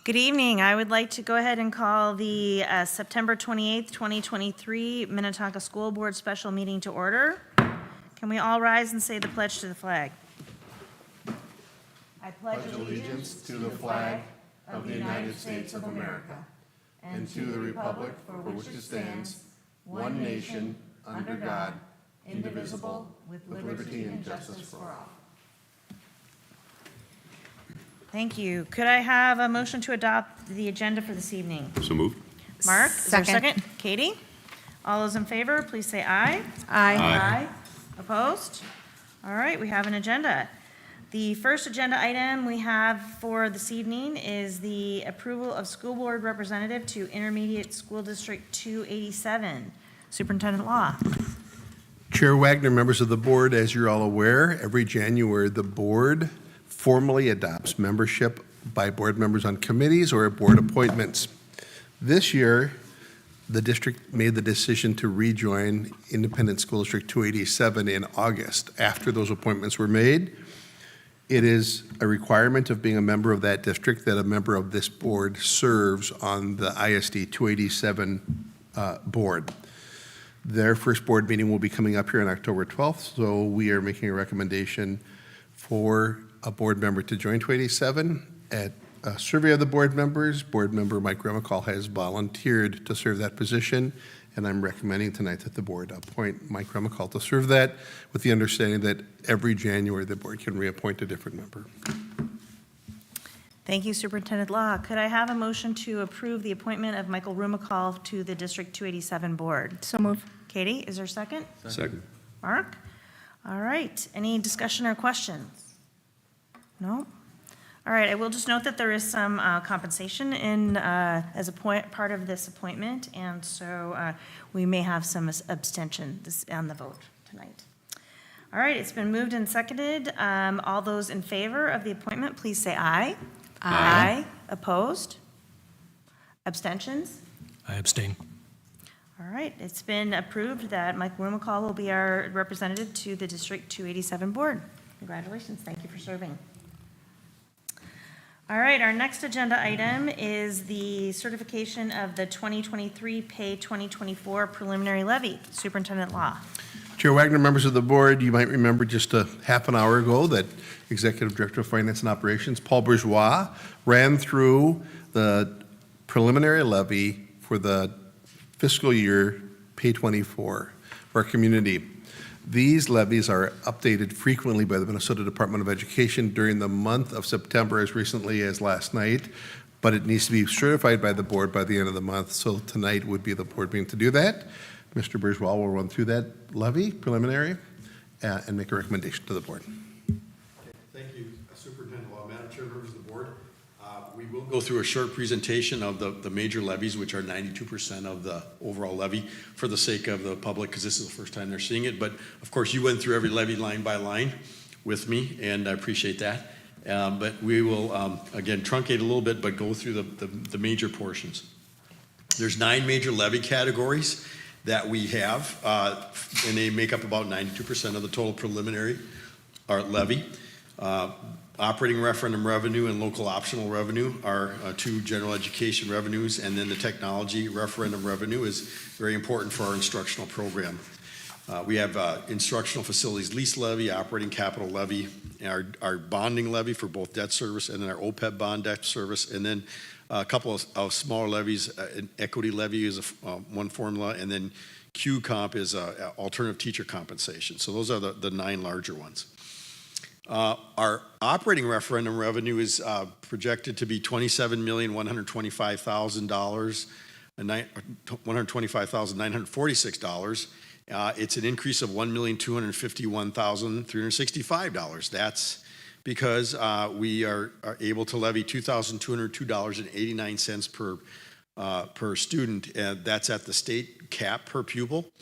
Good evening. I would like to go ahead and call the September 28th, 2023 Minnetonka School Board Special Meeting to order. Can we all rise and say the pledge to the flag? I pledge allegiance to the flag of the United States of America and to the republic for which it stands, one nation, under God, indivisible, with liberty and justice for all. Thank you. Could I have a motion to adopt the agenda for this evening? So moved. Mark, is there a second? Katie? All those in favor, please say aye. Aye. Aye. Opposed? All right, we have an agenda. The first agenda item we have for this evening is the approval of school board representative to Intermediate School District 287. Superintendent Law. Chair Wagner, members of the board, as you're all aware, every January the board formally adopts membership by board members on committees or board appointments. This year, the district made the decision to rejoin Independent School District 287 in August. After those appointments were made, it is a requirement of being a member of that district that a member of this board serves on the ISD 287 board. Their first board meeting will be coming up here on October 12th, so we are making a recommendation for a board member to join 287. At a survey of the board members, board member Mike Remicall has volunteered to serve that position, and I'm recommending tonight that the board appoint Mike Remicall to serve that, with the understanding that every January the board can reappoint a different member. Thank you, Superintendent Law. Could I have a motion to approve the appointment of Michael Rumacall to the District 287 board? So move. Katie, is there a second? Second. Mark? All right. Any discussion or questions? No? All right. I will just note that there is some compensation in as a part of this appointment, and so we may have some abstention on the vote tonight. All right. It's been moved and seconded. All those in favor of the appointment, please say aye. Aye. Opposed? Abstentions? I abstain. All right, it's been approved that Mike Rumacall will be our representative to the District 287 board. Congratulations, thank you for serving. All right, our next agenda item is the certification of the 2023 Pay 2024 preliminary levy. Superintendent Law. Chair Wagner, members of the board, you might remember just a half an hour ago that Executive Director of Finance and Operations, Paul Bourgeois, ran through the preliminary levy for the fiscal year Pay 24 for our community. These levies are updated frequently by the Minnesota Department of Education during the month of September, as recently as last night, but it needs to be certified by the board by the end of the month, so tonight would be the board meeting to do that. Mr. Bourgeois will run through that levy preliminary and make a recommendation to the board. Thank you, Superintendent Law. Madam Chair, members of the board, we will go through a short presentation of the major levies, which are 92% of the overall levy, for the sake of the public, because this is the first time they're seeing it. But of course, you went through every levy line by line with me, and I appreciate that. But we will, again, truncate a little bit, but go through the major portions. There's 9 major levy categories that we have, and they make up about 92% of the total preliminary or levy. Operating referendum revenue and local optional revenue are 2 general education revenues, and then the technology referendum revenue is very important for our instructional program. We have instructional facilities lease levy, operating capital levy, our bonding levy for both debt service, and then our OPEB bond debt service, and then a couple of smaller levies. An equity levy is one formula, and then Q comp is alternative teacher compensation. So those are the 9 larger ones. Our operating referendum revenue is projected to be $27,125,000 and $125,946. It's an increase of $1,251,365. That's because we are able to levy $2,202.89 per student. That's at the state cap per pupil.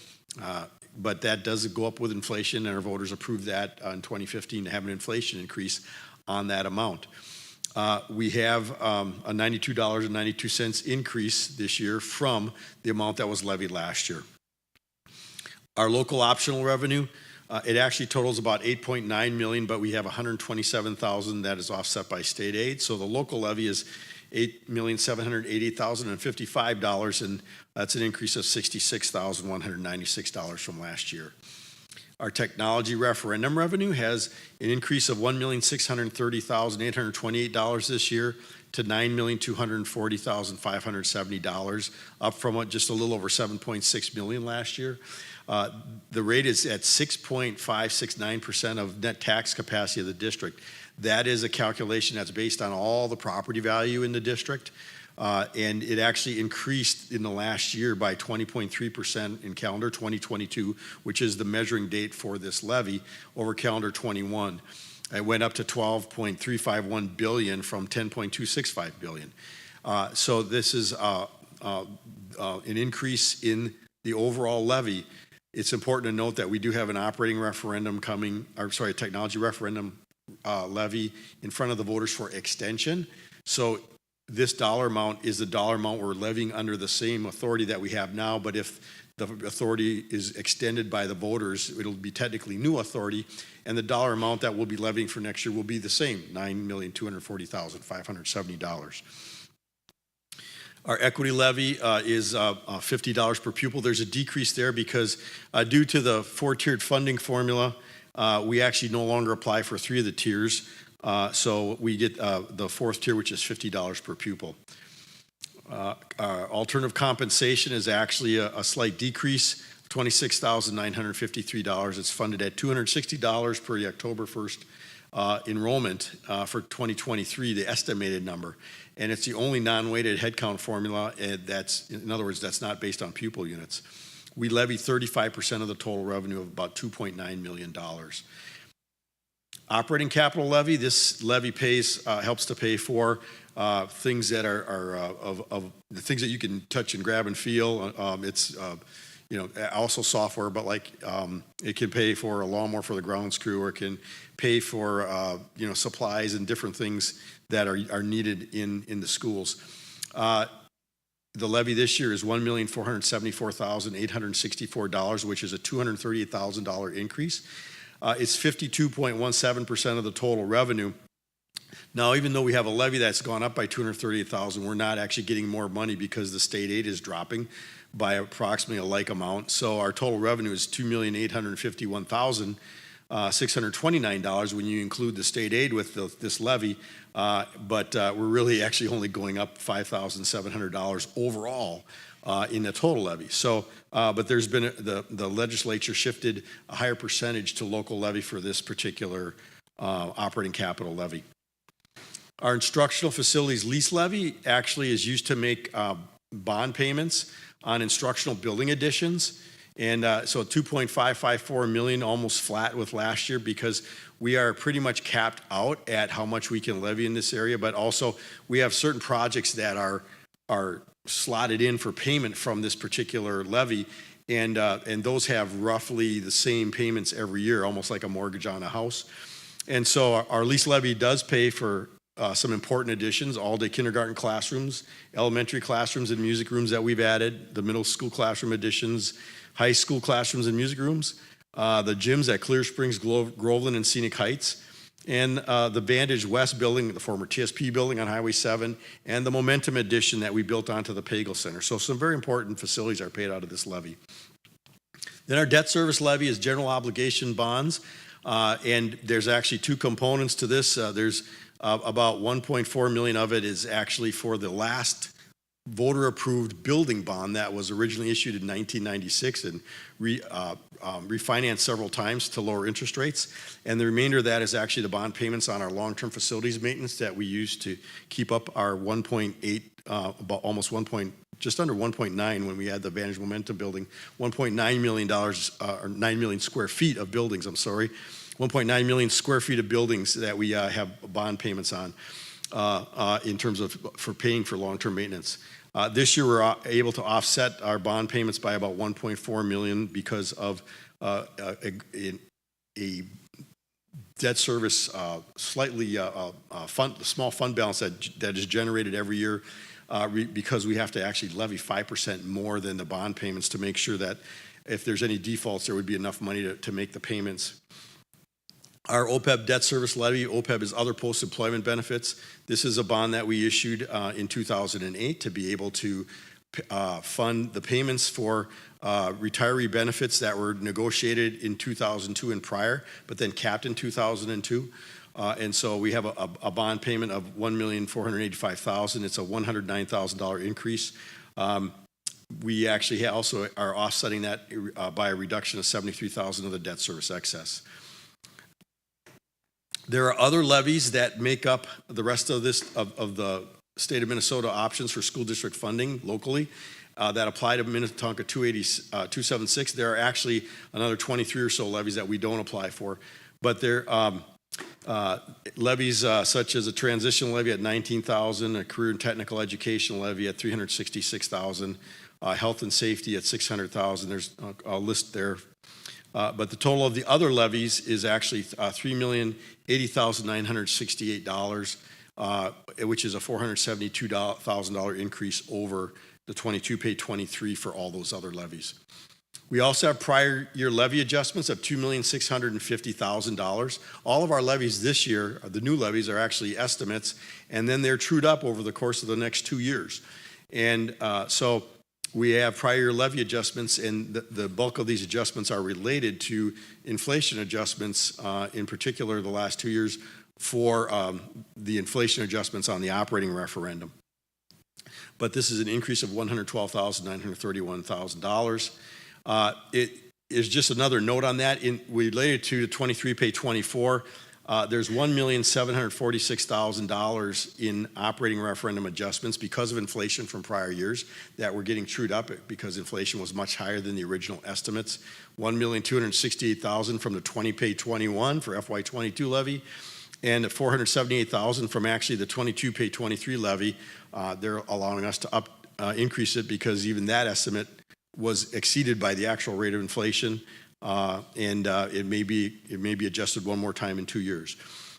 But that does go up with inflation, and our voters approved that in 2015 to have an inflation increase on that amount. We have a $92.92 increase this year from the amount that was levied last year. Our local optional revenue, it actually totals about $8.9 million, but we have $127,000 that is offset by state aid. So the local levy is $8,788,055, and that's an increase of $66,196 from last year. Our technology referendum revenue has an increase of $1,630,828 this year to $9,240,570, up from just a little over $7.6 million last year. The rate is at 6.569% of net tax capacity of the district. That is a calculation that's based on all the property value in the district. And it actually increased in the last year by 20.3% in calendar 2022, which is the measuring date for this levy, over calendar 21. It went up to $12.351 billion from $10.265 billion. So this is an increase in the overall levy. It's important to note that we do have an operating referendum coming, a technology referendum levy in front of the voters for extension. So this dollar amount is the dollar amount we're levying under the same authority that we have now, but if the authority is extended by the voters, it'll be technically new authority, and the dollar amount that we'll be levying for next year will be the same, $9,240,570. Our equity levy is $50 per pupil. There's a decrease there because due to the four-tiered funding formula, we actually no longer apply for three of the tiers. So we get the fourth tier, which is $50 per pupil. Our alternative compensation is actually a slight decrease, $26,953. It's funded at $260 per the October 1st enrollment for 2023, the estimated number. And it's the only non-weighted headcount formula that's, in other words, that's not based on pupil units. We levy 35% of the total revenue of about $2.9 million. Operating capital levy, this levy helps to pay for things that are of the things that you can touch and grab and feel. It's also software, but it can pay for a lawnmower for the grounds crew, or it can pay for supplies and different things that are needed in the schools. The levy this year is $1,474,864, which is a $238,000 increase. It's 52.17% of the total revenue. Now, even though we have a levy that's gone up by $238,000, we're not actually getting more money because the state aid is dropping by approximately a like amount. So our total revenue is $2,851,629 when you include the state aid with this levy. But we're really actually only going up $5,700 overall in the total levy. So, but there's been the legislature shifted a higher percentage to local levy for this particular operating capital levy. Our instructional facilities lease levy actually is used to make bond payments on instructional building additions. And so $2.554 million, almost flat with last year, because we are pretty much capped out at how much we can levy in this area. But also we have certain projects that are slotted in for payment from this particular levy. And those have roughly the same payments every year, almost like a mortgage on a house. And so our lease levy does pay for some important additions: all-day kindergarten classrooms, elementary classrooms and music rooms that we've added, the middle school classroom additions, high school classrooms and music rooms, the gyms at Clear Springs, Groveland, and Scenic Heights, and the Vantage West building, the former TSP building on Highway 7, and the Momentum addition that we built onto the Pagel Center. So some very important facilities are paid out of this levy. Then our debt service levy is general obligation bonds, and there's actually two components to this. There's about $1.4 million of it is actually for the last voter-approved building bond that was originally issued in 1996 and refinanced several times to lower interest rates. And the remainder of that is actually the bond payments on our long-term facilities maintenance that we use to keep up our 1.8, about almost 1. Just under 1.9 when we had the Vantage Momentum building, $1.9 million, or 9 million square feet of buildings, 1.9 million square feet of buildings that we have bond payments on in terms of for paying for long-term maintenance. This year we're able to offset our bond payments by about $1.4 million because of a debt service slightly small fund balance that is generated every year because we have to actually levy 5% more than the bond payments to make sure that if there's any defaults, there would be enough money to make the payments. Our OPEB debt service levy. OPEB is other post-employment benefits. This is a bond that we issued in 2008 to be able to fund the payments for retiree benefits that were negotiated in 2002 and prior, but then capped in 2002. And so we have a bond payment of $1,485,000. It's a $109,000 increase. We actually also are offsetting that by a reduction of $73,000 of the debt service excess. There are other levies that make up the rest of this of the state of Minnesota options for school district funding locally that apply to Minnetonka 276. There are actually another 23 or so levies that we don't apply for, but they're levies such as a transition levy at $19,000, a career and technical education levy at $366,000, health and safety at $600,000. There's a list there. But the total of the other levies is actually $3,080,968, which is a $472,000 increase over the 22 pay 23 for all those other levies. We also have prior year levy adjustments of $2,650,000. All of our levies this year, the new levies, are actually estimates, and then they're trued up over the course of the next 2 years. And so we have prior year levy adjustments, and the bulk of these adjustments are related to inflation adjustments, in particular the last 2 years for the inflation adjustments on the operating referendum. But this is an increase of $112,931,000. It is just another note on that. Related to the 23 pay 24, there's $1,746,000 in operating referendum adjustments because of inflation from prior years that were getting trued up because inflation was much higher than the original estimates. $1,268,000 from the 20 pay 21 for FY22 levy, and $478,000 from actually the 22 pay 23 levy. They're allowing us to increase it because even that estimate was exceeded by the actual rate of inflation, and it may be adjusted one more time in 2 years.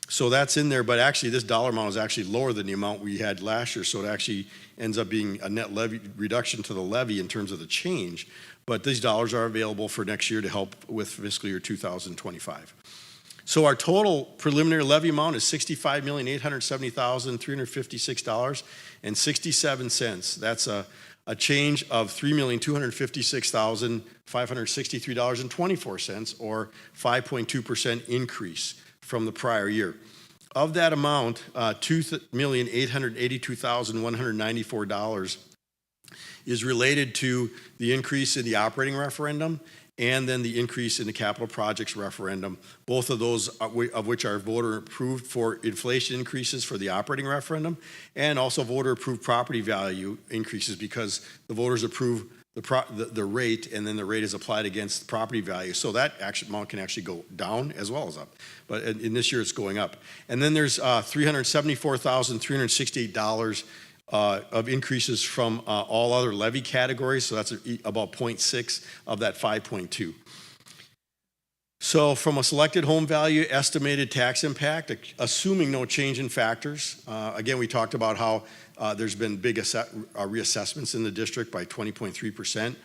So that's in there, but actually this dollar amount is actually lower than the amount we had last year, so it actually ends up being a net levy reduction to the levy in terms of the change, but these dollars are available for next year to help with fiscal year 2025. So our total preliminary levy amount is $65,870,356.67. That's a change of $3,256,563.24, or 5.2% increase from the prior year. Of that amount, $2,882,194 is related to the increase in the operating referendum and then the increase in the capital projects referendum, both of those of which are voter approved for inflation increases for the operating referendum, and also voter approved property value increases because the voters approve the rate, and then the rate is applied against property value. So that amount can actually go down as well as up. But in this year it's going up. And then there's $374,368 of increases from all other levy categories, so that's about 0.6 of that 5.2. So from a selected home value estimated tax impact, assuming no change in factors, again, we talked about how there's been big reassessments in the district by 20.3%.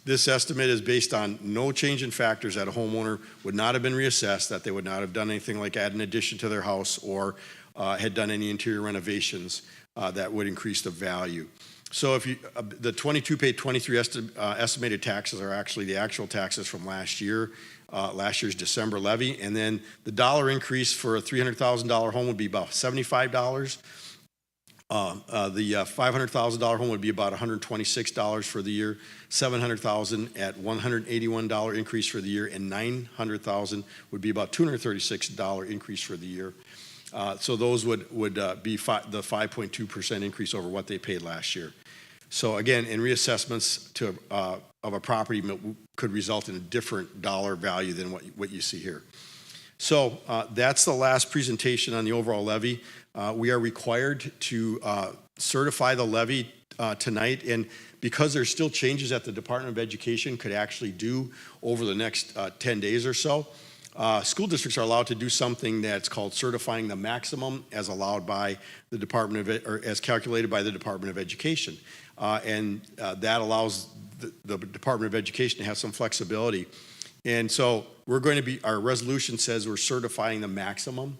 This estimate is based on no change in factors, that a homeowner would not have been reassessed, that they would not have done anything like add an addition to their house or had done any interior renovations that would increase the value. So if the 22 paid 23 estimated taxes are actually the actual taxes from last year's December levy, and then the dollar increase for a $300,000 home would be about $75. The $500,000 home would be about $126 for the year, $700,000 at $181 increase for the year, and $900,000 would be about $236 increase for the year. So those would be the 5.2% increase over what they paid last year. So again, in reassessments of a property could result in a different dollar value than what you see here. So that's the last presentation on the overall levy. We are required to certify the levy tonight, and because there's still changes that the Department of Education could actually do over the next 10 days or so, school districts are allowed to do something that's called certifying the maximum as allowed by the Department of, or as calculated by the Department of Education. And that allows the Department of Education to have some flexibility. And so we're going to be, our resolution says we're certifying the maximum,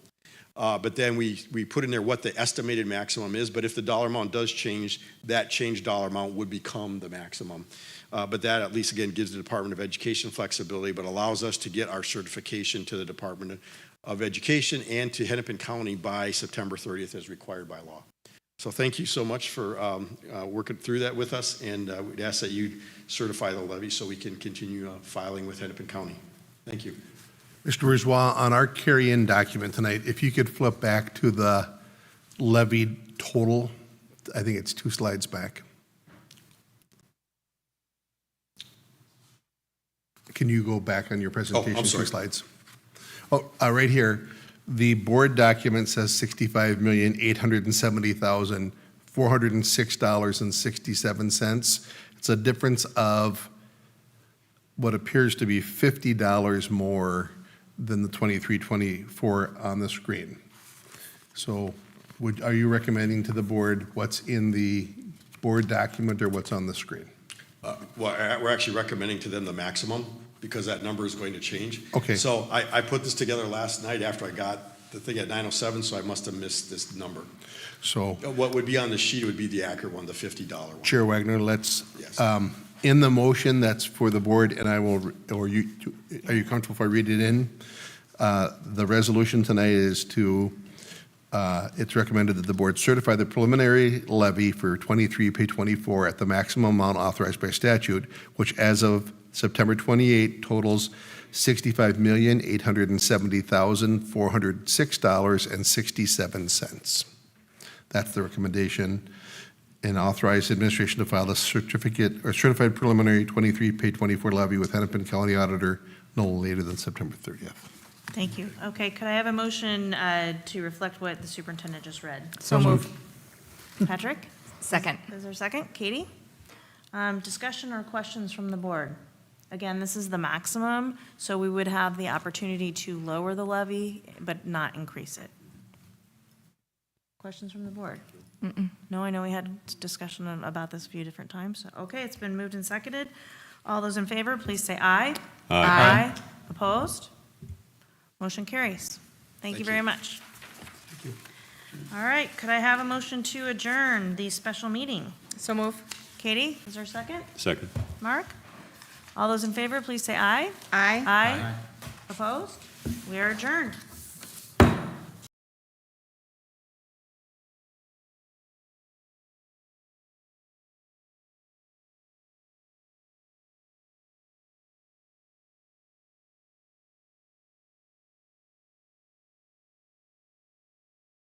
but then we put in there what the estimated maximum is, but if the dollar amount does change, that changed dollar amount would become the maximum. But that at least, again, gives the Department of Education flexibility, but allows us to get our certification to the Department of Education and to Hennepin County by September 30th as required by law. So thank you so much for working through that with us, and we'd ask that you certify the levy so we can continue filing with Hennepin County. Thank you. Mr. Bourgeois, on our carry-in document tonight, if you could flip back to the levy total, I think it's 2 slides back. Can you go back on your presentation? I'm sorry. 2 slides. Oh, right here, the board document says $65,870,406.67. It's a difference of what appears to be $50 more than the 23-24 on the screen. So are you recommending to the board what's in the board document or what's on the screen? Well, we're actually recommending to them the maximum because that number is going to change. Okay. So I put this together last night after I got the thing at 9:07, so I must have missed this number. So What would be on the sheet would be the accurate one, the $50 one. Chair Wagner, let's, Yes. in the motion that's for the board, and I will, are you comfortable if I read it in? The resolution tonight is to, it's recommended that the board certify the preliminary levy for 23, pay 24 at the maximum amount authorized by statute, which as of September 28 totals $65,870,406.67. That's the recommendation. And authorize administration to file a certificate or certified preliminary 23, pay 24 levy with Hennepin County Auditor no later than September 30th. Thank you. Okay, could I have a motion to reflect what the superintendent just read? So moved. Patrick? Second. Is there a second? Katie? Discussion or questions from the board? Again, this is the maximum, so we would have the opportunity to lower the levy, but not increase it. Questions from the board? No, I know we had discussion about this a few different times. Okay, it's been moved and seconded. All those in favor, please say aye. Aye. Opposed? Motion carries. Thank you very much. Thank you. All right, could I have a motion to adjourn the special meeting? So move. Katie, is there a second? Second. Mark? All those in favor, please say aye. Aye. Aye. Opposed? We are adjourned.